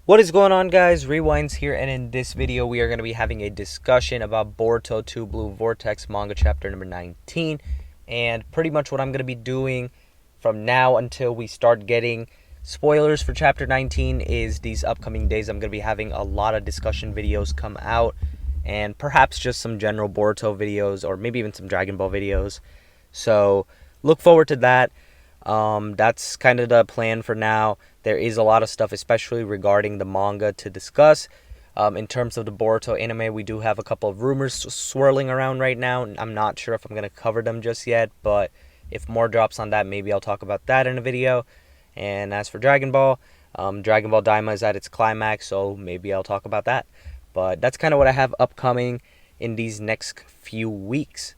What is going on, guys? Rewinds here, and in this video we are going to be having a discussion about Boruto 2 Blue Vortex manga chapter number 19. And pretty much what I'm going to be doing from now until we start getting spoilers for chapter 19 is these upcoming days I'm going to be having a lot of discussion videos come out, and perhaps just some general Boruto videos, or maybe even some Dragon Ball videos. So look forward to that. That's kind of the plan for now. There is a lot of stuff, especially regarding the manga, to discuss. In terms of the Boruto anime, we do have a couple of rumors swirling around right now. I'm not sure if I'm going to cover them just yet, but if more drops on that, maybe I'll talk about that in a video. And as for Dragon Ball Daima is at its climax, so maybe I'll talk about that. But that's kind of what I have upcoming in these next few weeks.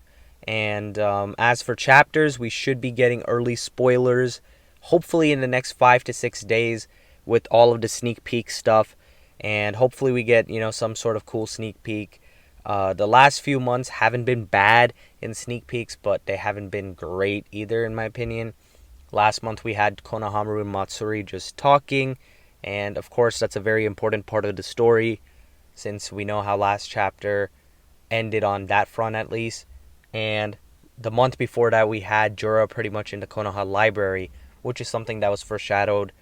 And as for chapters, we should be getting early spoilers, hopefully in the next 5 to 6 days, with all of the sneak peek stuff. And hopefully we get, some sort of cool sneak peek. The last few months haven't been bad in sneak peeks, but they haven't been great either, in my opinion. Last month we had Konohamaru and Matsuri just talking, and of course that's a very important part of the story, since we know how last chapter ended on that front at least. And the month before that, we had Jura pretty much in the Konoha library, which is something that was foreshadowed,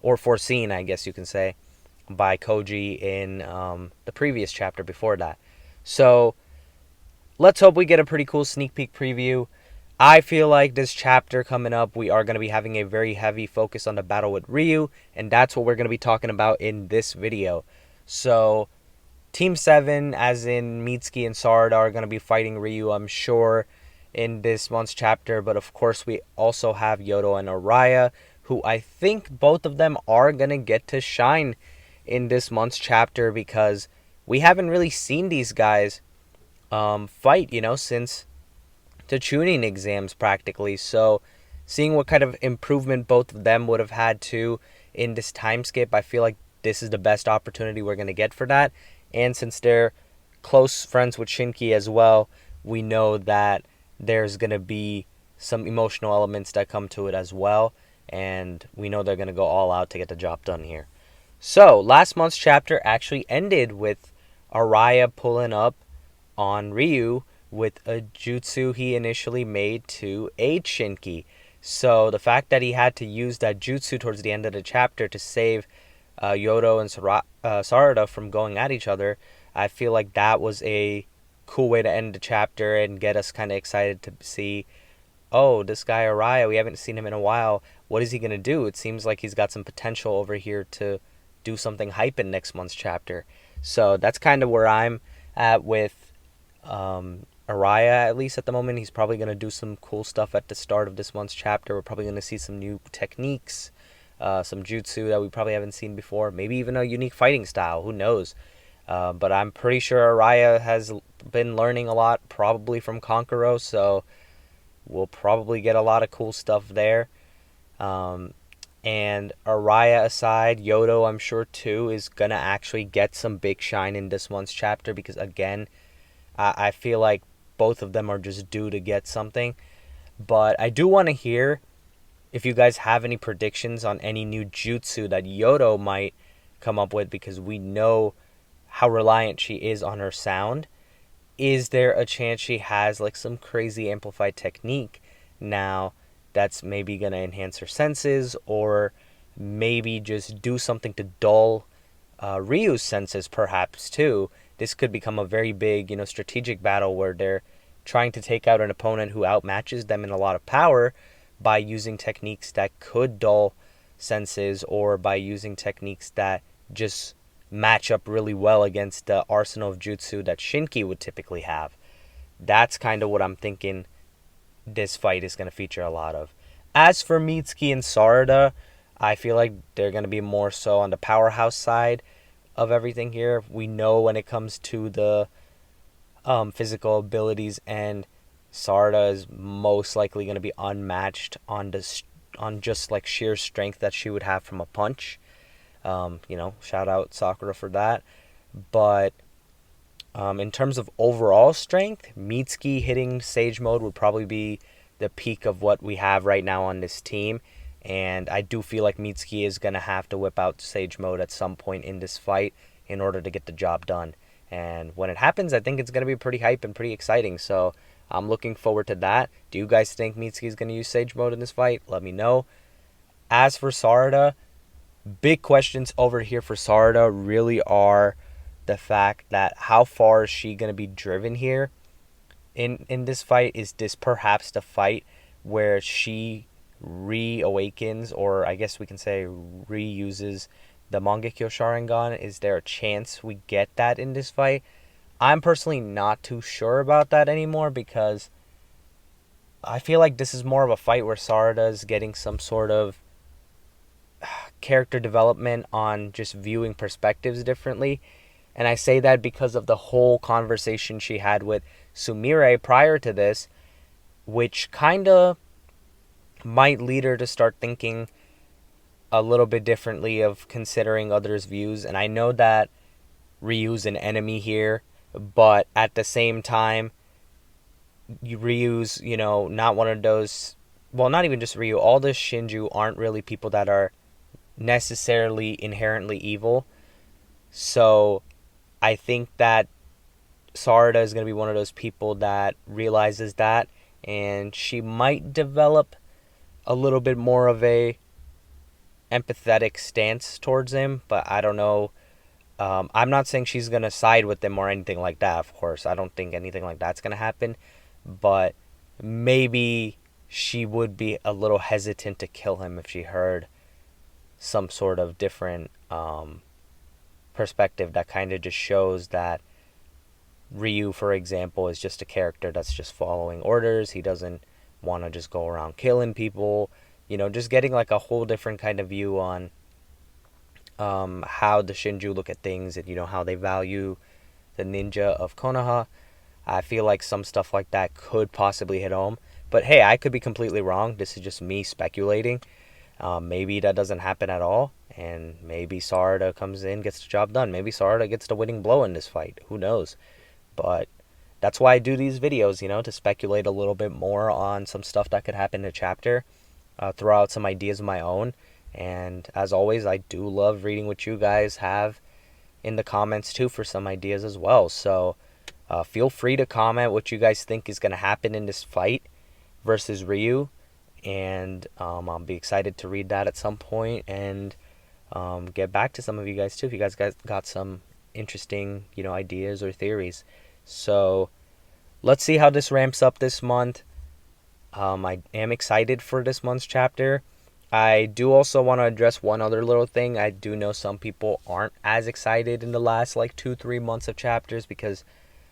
or foreseen, I guess you can say, by Koji in the previous chapter before that. So let's hope we get a pretty cool sneak peek preview. I feel like this chapter coming up, we are going to be having a very heavy focus on the battle with Ryu, and that's what we're going to be talking about in this video. So Team 7, as in Mitsuki and Sarada, are going to be fighting Ryu, I'm sure, in this month's chapter. But of course, we also have Yodo and Araya, who I think both of them are going to get to shine in this month's chapter, because we haven't really seen these guys fight, since the tuning exams practically. So seeing what kind of improvement both of them would have had to in this time skip, I feel like this is the best opportunity we're going to get for that. And since they're close friends with Shinki as well, we know that there's going to be some emotional elements that come to it as well. And we know they're going to go all out to get the job done here. So, last month's chapter actually ended with Araya pulling up on Ryu with a jutsu he initially made to aid Shinki. So, the fact that he had to use that jutsu towards the end of the chapter to save Yodo and Sarada from going at each other, I feel like that was a cool way to end the chapter and get us kind of excited to see, oh, this guy Araya, we haven't seen him in a while. What is he going to do? It seems like he's got some potential over here to do something hype in next month's chapter. So that's kind of where I'm at with Araya, at least at the moment. He's probably going to do some cool stuff at the start of this month's chapter. We're probably going to see some new techniques, some jutsu that we probably haven't seen before, maybe even a unique fighting style, who knows. But I'm pretty sure Araya has been learning a lot, probably from Konkoro, so we'll probably get a lot of cool stuff there. And Araya aside, Yodo, I'm sure too, is going to actually get some big shine in this month's chapter, because again, I feel like both of them are just due to get something. But I do want to hear if you guys have any predictions on any new jutsu that Yodo might come up with, because we know how reliant she is on her sound. Is there a chance she has like some crazy amplified technique now that's maybe going to enhance her senses, or maybe just do something to dull Ryu's senses perhaps too? This could become a very big, strategic battle where they're trying to take out an opponent who outmatches them in a lot of power by using techniques that could dull senses, or by using techniques that just match up really well against the arsenal of jutsu that Shinki would typically have. That's kind of what I'm thinking this fight is going to feature a lot of. As for Mitsuki and Sarada, I feel like they're going to be more so on the powerhouse side of everything here. We know when it comes to the physical abilities, and Sarada is most likely going to be unmatched on just like sheer strength that she would have from a punch. Shout out Sakura for that. But in terms of overall strength, Mitsuki hitting Sage Mode would probably be the peak of what we have right now on this team. and I do feel like Mitsuki is going to have to whip out Sage Mode at some point in this fight in order to get the job done. And when it happens, I think it's going to be pretty hype and pretty exciting. So I'm looking forward to that. Do you guys think Mitsuki is going to use Sage Mode in this fight? Let me know. As for Sarada, big questions over here for Sarada really are the fact that how far is she going to be driven here in this fight? Is this perhaps the fight where she reawakens, or I guess we can say reuses the Mangekyo Sharingan? Is there a chance we get that in this fight? I'm personally not too sure about that anymore, because I feel like this is more of a fight where Sarada is getting some sort of character development on just viewing perspectives differently. And I say that because of the whole conversation she had with Sumire prior to this, which kind of might lead her to start thinking a little bit differently of considering others' views. And I know that Ryu's an enemy here, but at the same time, Ryu's, not one of those, well, not even just Ryu, all the Shinju aren't really people that are necessarily inherently evil. So I think that Sarada is going to be one of those people that realizes that, and she might develop a little bit more of a empathetic stance towards him, but I don't know. I'm not saying she's going to side with him or anything like that, of course. I don't think anything like that's going to happen, but maybe she would be a little hesitant to kill him if she heard some sort of different perspective that kind of just shows that Ryu, for example, is just a character that's just following orders. He doesn't want to just go around killing people. Just getting like a whole different kind of view on how the Shinju look at things, and how they value the ninja of Konoha. I feel like some stuff like that could possibly hit home. But hey, I could be completely wrong. This is just me speculating. Maybe that doesn't happen at all, and maybe Sarada comes in, gets the job done. Maybe Sarada gets the winning blow in this fight. Who knows? But that's why I do these videos, to speculate a little bit more on some stuff that could happen in a chapter, throw out some ideas of my own. And as always, I do love reading what you guys have in the comments too for some ideas as well. So feel free to comment what you guys think is going to happen in this fight versus Ryu. And I'll be excited to read that at some point and get back to some of you guys too if you guys got some interesting ideas or theories. So let's see how this ramps up this month. I am excited for this month's chapter. I do also want to address one other little thing. I do know some people aren't as excited in the last 2-3 months of chapters, because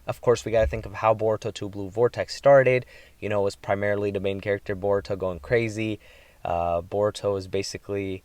of course we got to think of how Boruto 2 Blue Vortex started. It was primarily the main character Boruto going crazy. Boruto was basically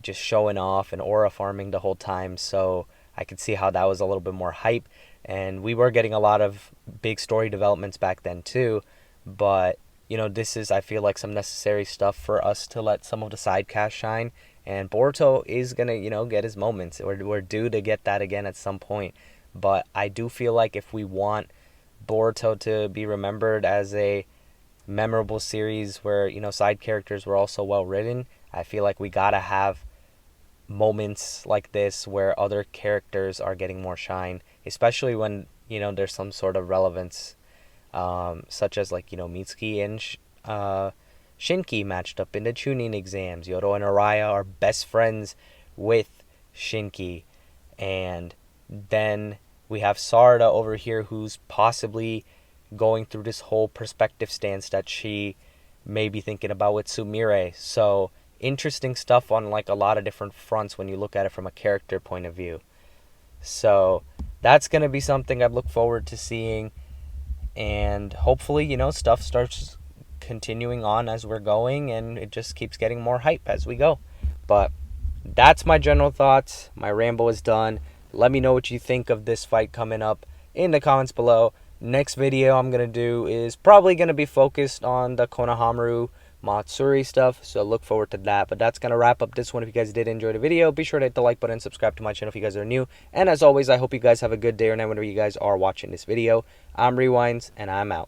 just showing off and aura farming the whole time, so I could see how that was a little bit more hype, and we were getting a lot of big story developments back then too. But this is, I feel like, some necessary stuff for us to let some of the side cast shine, and Boruto is gonna get his moments. We're due to get that again at some point. But I do feel like if we want Boruto to be remembered as a memorable series where side characters were also well written, I feel like we gotta have moments like this where other characters are getting more shine, especially when there's some sort of relevance, such as Mitsuki and Shinki matched up in the Chunin exams. Yoro and Araya are best friends with Shinki, and then we have Sarada over here, who's possibly going through this whole perspective stance that she may be thinking about with Sumire. So interesting stuff on a lot of different fronts when you look at it from a character point of view. So that's going to be something I look forward to seeing, and hopefully stuff starts continuing on as we're going, and it just keeps getting more hype as we go. But that's my general thoughts. My ramble is done. Let me know what you think of this fight coming up in the comments below. Next video I'm going to do is probably going to be focused on the Konohamaru Matsuri stuff, so look forward to that. But that's going to wrap up this one. If you guys did enjoy the video, be sure to hit the like button and subscribe to my channel if you guys are new. And as always, I hope you guys have a good day or night whenever you guys are watching this video. I'm Rewinds, and I'm out.